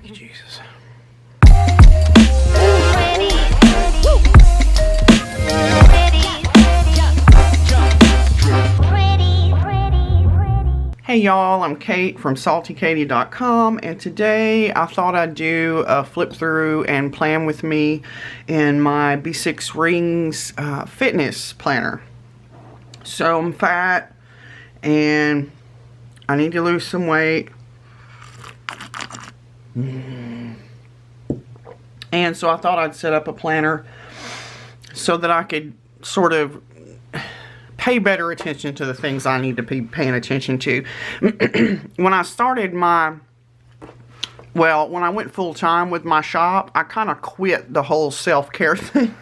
Thank you, Jesus. Hey y'all, I'm Kate from saltykatie.com, and today I thought I'd do a flip through and plan with me in my B6 Rings fitness planner. So I'm fat and I need to lose some weight. And so I thought I'd set up a planner so that I could sort of pay better attention to the things I need to be paying attention to. When I started when I went full time with my shop, I kind of quit the whole self-care thing.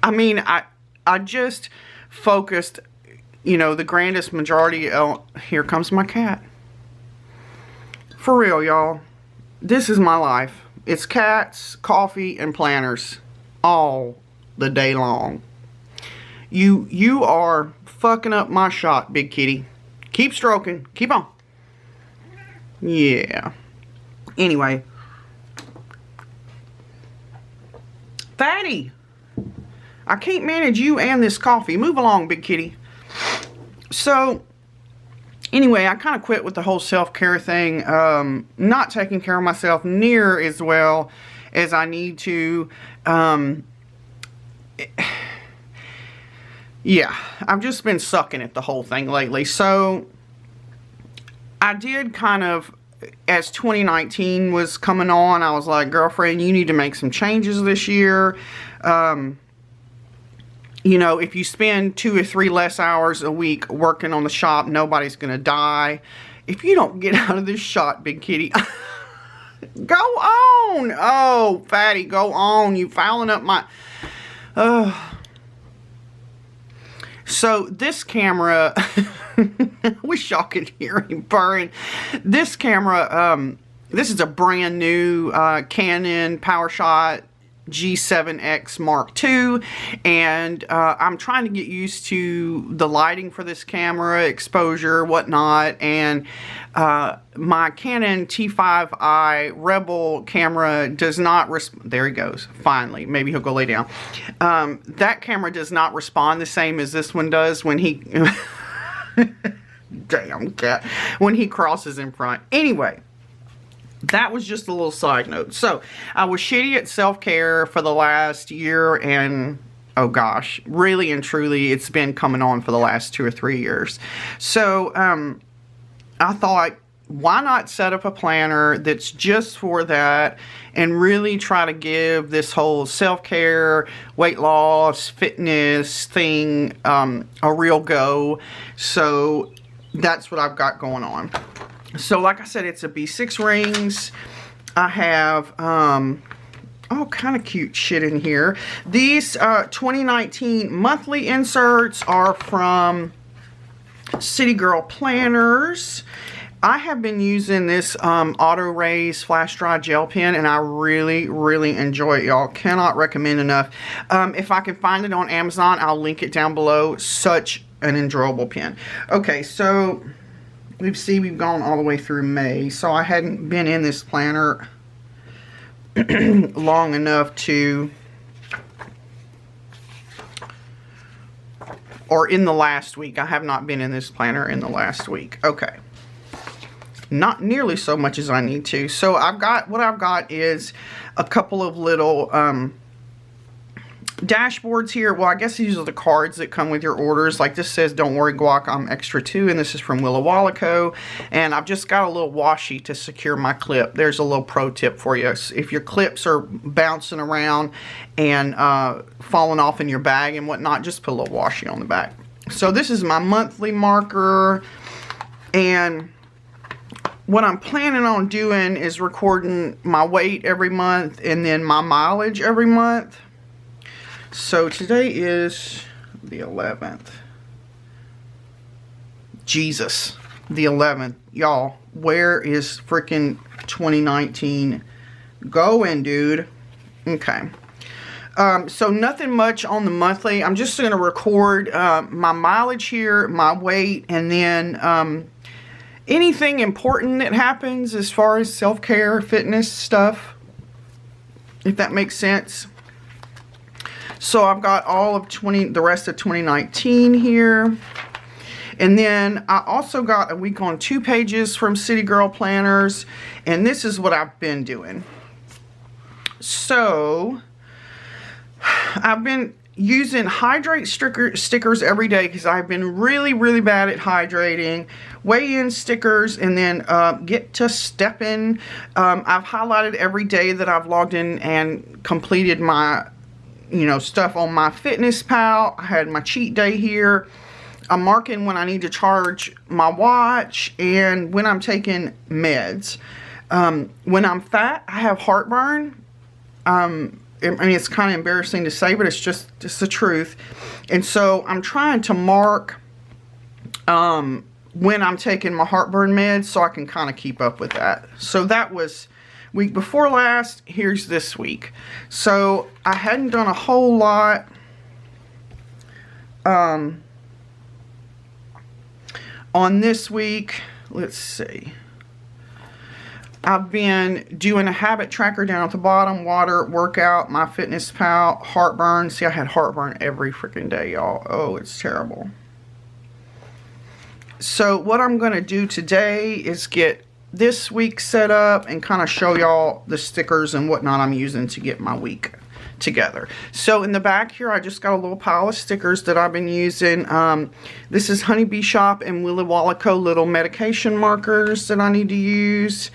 I mean, I just focused, the grandest majority. Oh, here comes my cat. For real, y'all. This is my life. It's cats, coffee, and planners all the day long. You are fucking up my shot, big kitty. Keep stroking. Keep on. Yeah. Anyway. Fatty. I can't manage you and this coffee. Move along, big kitty. So, anyway, I kind of quit with the whole self-care thing. Not taking care of myself near as well as I need to. Yeah, I've just been sucking at the whole thing lately. So, I did kind of, as 2019 was coming on, I was like, girlfriend, you need to make some changes this year. If you spend 2 or 3 less hours a week working on the shop, nobody's going to die. If you don't get out of this shot, big kitty, go on. Oh, fatty, go on. You fouling up my... So this camera, I wish y'all could hear him purring. This camera, this is a brand new Canon PowerShot G7X Mark II, and I'm trying to get used to the lighting for this camera, exposure, whatnot, and my Canon T5i Rebel camera does not there he goes, finally, maybe he'll go lay down. That camera does not respond the same as this one does when he damn cat, when he crosses in front. Anyway, that was just a little side note. So, I was shitty at self-care for the last year, and oh gosh, really and truly, it's been coming on for the last 2 or 3 years. So, I thought, why not set up a planner that's just for that and really try to give this whole self-care, weight loss, fitness thing a real go. So, that's what I've got going on. So, like I said, it's a B6 Rings. I have all kind of cute shit in here. These 2019 monthly inserts are from City Girl Planners. I have been using this Auto Raise Flash Dry Gel Pen, and I really, really enjoy it, y'all. Cannot recommend enough. If I can find it on Amazon, I'll link it down below. Such an enjoyable pen. Okay, so... we've gone all the way through May, so I hadn't been in this planner long enough to, or in the last week. I have not been in this planner in the last week. Okay. Not nearly so much as I need to. So what I've got is a couple of little dashboards here. Well, I guess these are the cards that come with your orders. Like this says, don't worry guac, I'm extra 2, and this is from Willa Walla Co. And I've just got a little washi to secure my clip. There's a little pro tip for you. If your clips are bouncing around and falling off in your bag and whatnot, just put a little washi on the back. So this is my monthly marker, and what I'm planning on doing is recording my weight every month and then my mileage every month. So today is the 11th. Jesus, the 11th. Y'all, where is freaking 2019 going, dude? Okay. So nothing much on the monthly. I'm just going to record my mileage here, my weight, and then anything important that happens as far as self-care, fitness stuff, if that makes sense. So I've got all of the rest of 2019 here. And then I also got a week on 2 pages from City Girl Planners, and this is what I've been doing. So I've been using hydrate stickers every day because I've been really, really bad at hydrating. Weigh-in stickers, and then get to stepping. I've highlighted every day that I've logged in and completed my, stuff on my Fitness Pal. I had my cheat day here. I'm marking when I need to charge my watch and when I'm taking meds. When I'm fat, I have heartburn. I mean, it's kind of embarrassing to say, but it's just the truth. And so I'm trying to mark when I'm taking my heartburn meds so I can kind of keep up with that. So that was week before last. Here's this week. So I hadn't done a whole lot on this week. Let's see. I've been doing a habit tracker down at the bottom, water, workout, my Fitness Pal, heartburn. See, I had heartburn every freaking day, y'all. Oh, it's terrible. So what I'm going to do today is get this week set up and kind of show y'all the stickers and whatnot I'm using to get my week together. So in the back here, I just got a little pile of stickers that I've been using. This is Honeybee Shop and Willy Wallaco little medication markers that I need to use.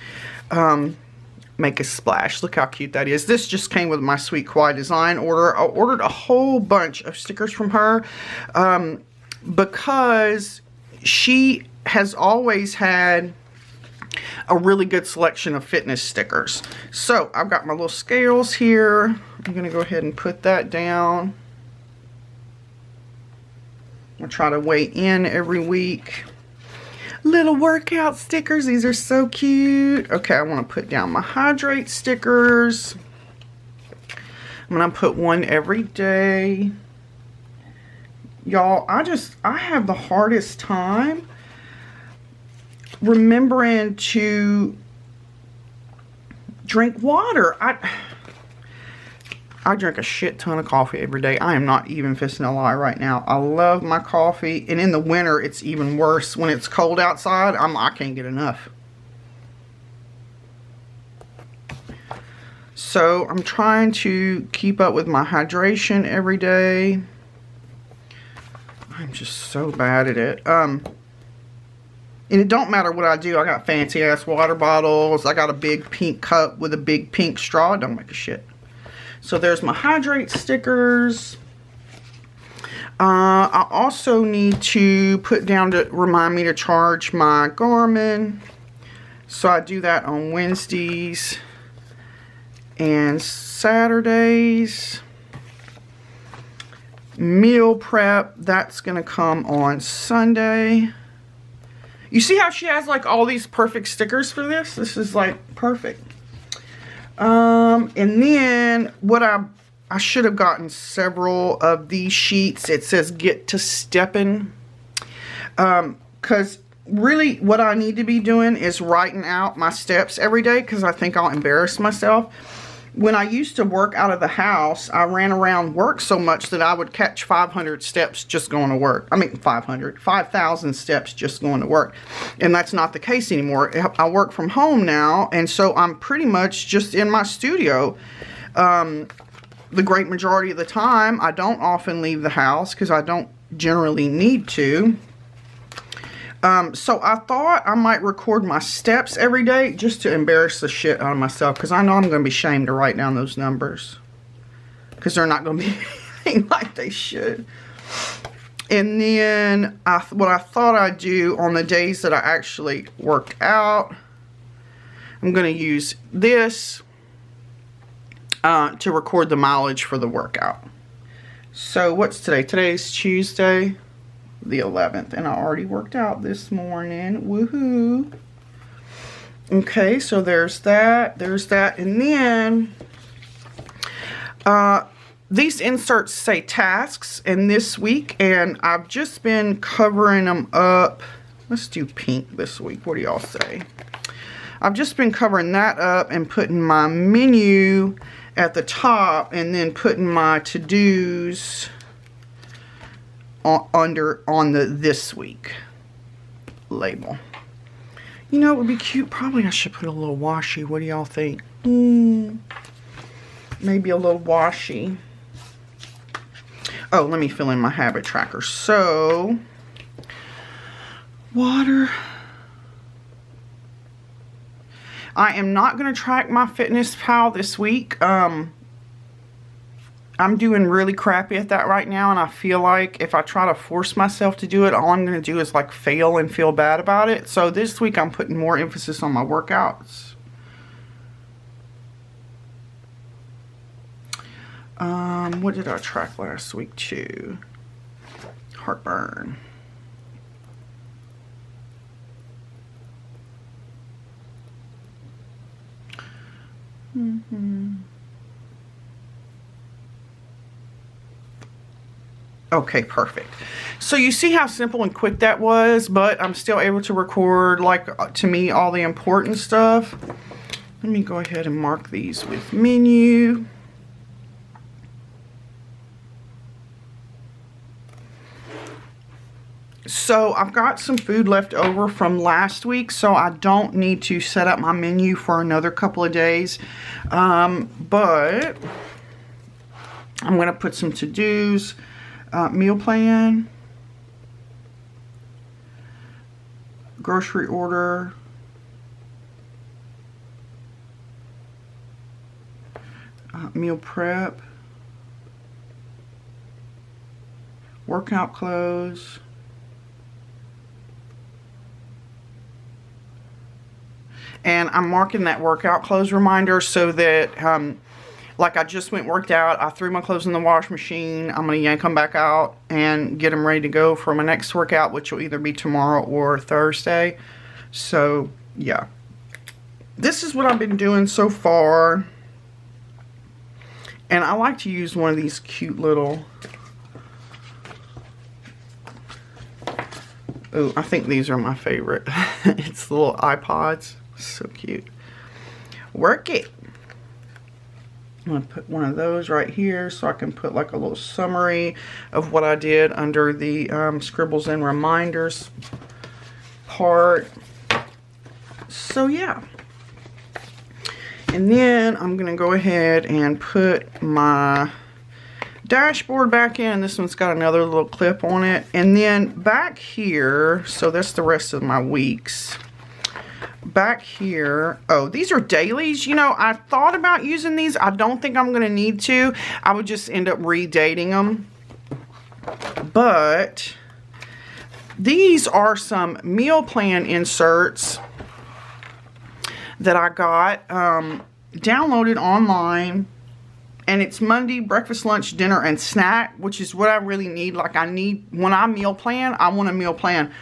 Make a splash. Look how cute that is. This just came with my Sweet Kawaii design order. I ordered a whole bunch of stickers from her because she has always had a really good selection of fitness stickers. So I've got my little scales here. I'm going to go ahead and put that down. I'll try to weigh in every week. Little workout stickers. These are so cute. Okay, I want to put down my hydrate stickers. I'm going to put one every day. Y'all, I have the hardest time remembering to drink water. I drink a shit ton of coffee every day. I am not even fisting a lie right now. I love my coffee. And in the winter, it's even worse. When it's cold outside, I can't get enough. So I'm trying to keep up with my hydration every day. I'm just so bad at it. And it don't matter what I do. I got fancy ass water bottles. I got a big pink cup with a big pink straw. It don't make a shit. So there's my hydrate stickers. I also need to put down to remind me to charge my Garmin. So I do that on Wednesdays and Saturdays. Meal prep, that's going to come on Sunday. You see how she has like all these perfect stickers for this? This is like perfect. And then what I should have gotten several of these sheets. It says get to stepping. Cause really what I need to be doing is writing out my steps every day. Cause I think I'll embarrass myself. When I used to work out of the house, I ran around work so much that I would catch 500 steps just going to work. I mean, 5,000 steps just going to work. And that's not the case anymore. I work from home now, and so I'm pretty much just in my studio. The great majority of the time, I don't often leave the house because I don't generally need to. So I thought I might record my steps every day just to embarrass the shit out of myself, because I know I'm going to be ashamed to write down those numbers because they're not going to be anything like they should. And then what I thought I'd do on the days that I actually worked out, I'm going to use this to record the mileage for the workout. So what's today? Today's Tuesday the 11th, and I already worked out this morning. Woohoo. Okay, so there's that, and then these inserts say tasks, and this week, and I've just been covering them up Let's do pink this week. What do y'all say? I've just been covering that up and putting my menu at the top and then putting my to-dos on the this week label. You know, it would be cute. Probably I should put a little washi. What do y'all think? Maybe a little washi. Oh, let me fill in my habit tracker. So, water. I am not going to track my MyFitnessPal this week. I'm doing really crappy at that right now, and I feel like if I try to force myself to do it, all I'm going to do is like fail and feel bad about it. So this week I'm putting more emphasis on my workouts. What did I track last week too? Heartburn. Okay, perfect. So you see how simple and quick that was, but I'm still able to record, like, to me, all the important stuff. Let me go ahead and mark these with menu. So I've got some food left over from last week, so I don't need to set up my menu for another couple of days. But I'm going to put some to-dos, meal plan, grocery order, meal prep, workout clothes, and I'm marking that workout clothes reminder so that, like, I just worked out, I threw my clothes in the wash machine, I'm going to yank them back out and get them ready to go for my next workout, which will either be tomorrow or Thursday. So, yeah. This is what I've been doing so far. And I like to use one of these cute little... Oh, I think these are my favorite. It's the little iPods. So cute. Work it. I'm going to put one of those right here so I can put like a little summary of what I did under the scribbles and reminders part. So yeah. And then I'm going to go ahead and put my dashboard back in. This one's got another little clip on it. And then back here, so that's the rest of my weeks. Back here, oh, these are dailies. You know, I thought about using these. I don't think I'm going to need to. I would just end up redating them. But these are some meal plan inserts that I got downloaded online. And it's Monday, breakfast, lunch, dinner, and snack, which is what I really need. Like, I need, when I meal plan, I want to meal plan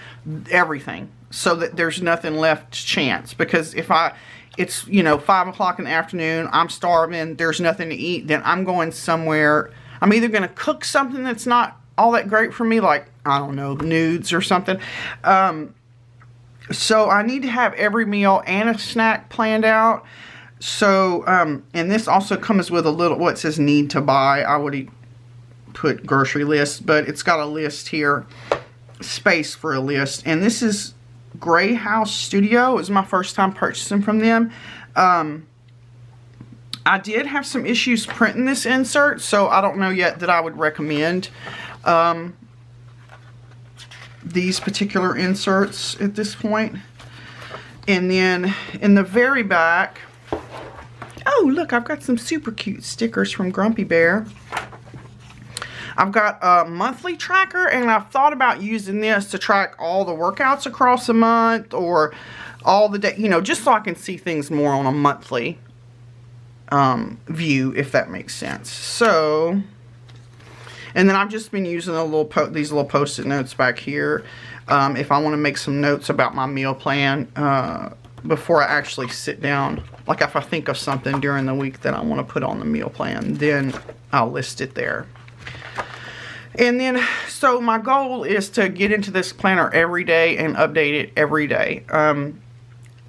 everything so that there's nothing left to chance. Because if it's, you know, 5 o'clock in the afternoon, I'm starving, there's nothing to eat, then I'm going somewhere. I'm either going to cook something that's not all that great for me, like, I don't know, nudes or something. So I need to have every meal and a snack planned out. So, and this also comes with a little, what says need to buy. I would put grocery list, but it's got a list here, space for a list. And this is Gray House Studio. It was my first time purchasing from them. I did have some issues printing this insert, so I don't know yet that I would recommend these particular inserts at this point. And then in the very back, oh, look, I've got some super cute stickers from Grumpy Bear. I've got a monthly tracker, and I've thought about using this to track all the workouts across a month or all the day, you know, just so I can see things more on a monthly view, if that makes sense. So, and then I've just been using these little post-it notes back here if I want to make some notes about my meal plan before I actually sit down. Like if I think of something during the week that I want to put on the meal plan, then I'll list it there. And then so my goal is to get into this planner every day and update it every day.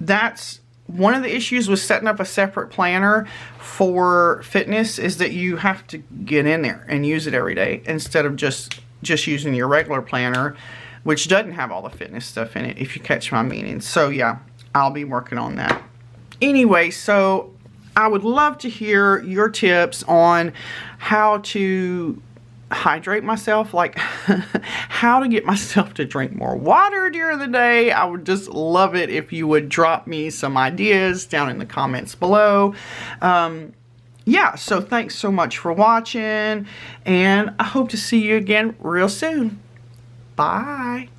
That's one of the issues with setting up a separate planner for fitness, is that you have to get in there and use it every day instead of just using your regular planner, which doesn't have all the fitness stuff in it, if you catch my meaning. So yeah, I'll be working on that. Anyway, so I would love to hear your tips on how to hydrate myself, like how to get myself to drink more water during the day. I would just love it if you would drop me some ideas down in the comments below. Yeah, so thanks so much for watching, and I hope to see you again real soon. Bye.